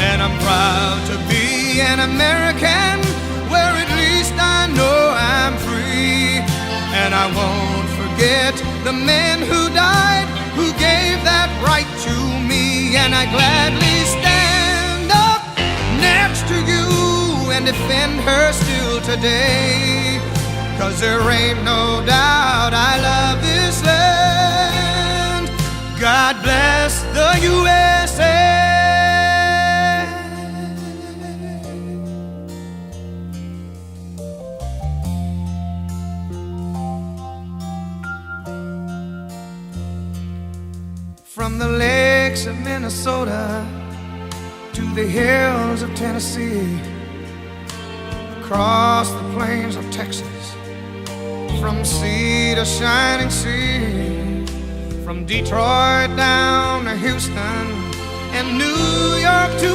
And I'm proud to be an American, where at least I know I'm free. And I won't forget the men who died, who gave that right to me. And I gladly stand up next to you and defend her still today, 'cause there ain't no doubt I love this land. God bless the USA. From the lakes of Minnesota to the hills of Tennessee, across the plains of Texas, from sea to shining sea, from Detroit down to Houston and New York to